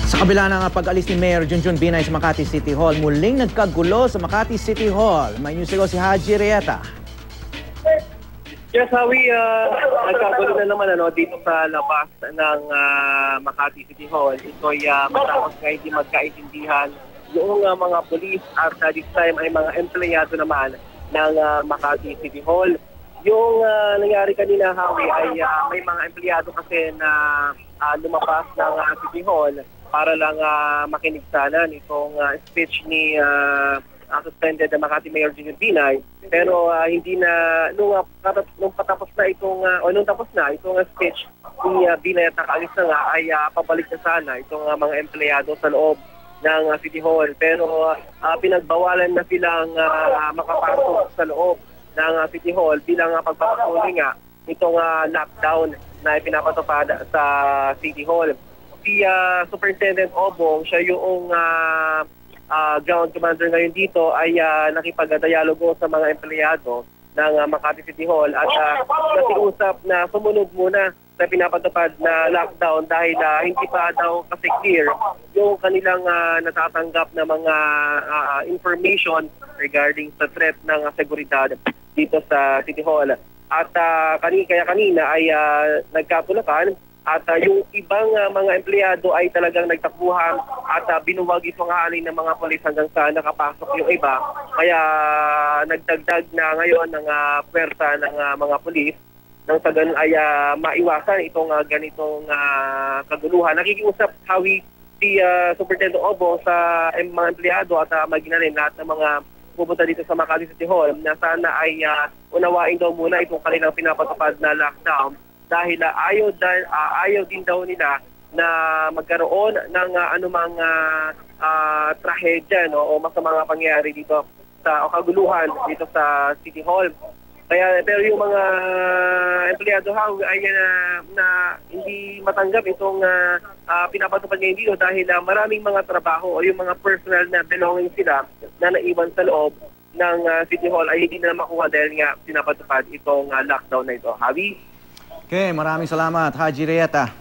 Sa kabila ng pag-alis ni Mayor Junjun Binay sa Makati City Hall, muling nagkagulo sa Makati City Hall. May news ko si Haji Rieta. Yes, Howie, nagkagulo na naman dito sa labas ng Makati City Hall. Ito'y matapos nga hindi magkaintindihan yung mga polis at this time ay mga empleyado naman ng Makati City Hall. Yung nangyari kanina, Howie, ay may mga empleyado kasi na lumabas ng City Hall para lang makinig sana nitong speech ni suspended na Makati Mayor Junjun Binay. Pero hindi na, nung patapos na itong, nung tapos na itong speech ni Binay at nakaalis na nga, ay pabalik na sana itong mga empleyado sa loob ng City Hall. Pero pinagbawalan na silang makapasok sa loob ng City Hall bilang pagpapatuloy nga itong lockdown na ipinapatupad sa City Hall. Si Superintendent Obong, siya yung ground commander ngayon dito, ay nakipag-dialogo sa mga empleyado ng Makati City Hall at nakiusap na sumunod muna sa pinapatupad na lockdown dahil hindi pa daw kasi clear yung kanilang natatanggap na mga information regarding sa threat ng seguridad dito sa City Hall. At kaya kanina ay nagkatulakan at yung ibang mga empleyado ay talagang nagtakbuhan at binuwag itong haalin ng mga polis hanggang sa nakapasok yung iba. Kaya nagdagdag na ngayon ng puwersa ng mga polis nang sa ganun ay maiwasan itong ganitong kaguluhan. Nakikiusap, Howie, si Superintendent Obong sa mga empleyado at maging na rin lahat ng mga pupunta dito sa Makati City Hall na sana ay unawain daw muna itong kanilang pinapatupad na lockdown dahil ayaw din daw nila na magkaroon ng anumang trahedya o masamang pangyayari dito o kaguluhan dito sa City Hall. Pero yung mga empleyado ay na hindi matanggap itong pinapatupad ngayon dito dahil maraming mga trabaho o yung mga personal na belongings sila na naiwan sa loob ng City Hall ay hindi na makuha dahil nga pinapatupad itong lockdown na ito. Javi? Okay, maraming salamat, Haji Rieta.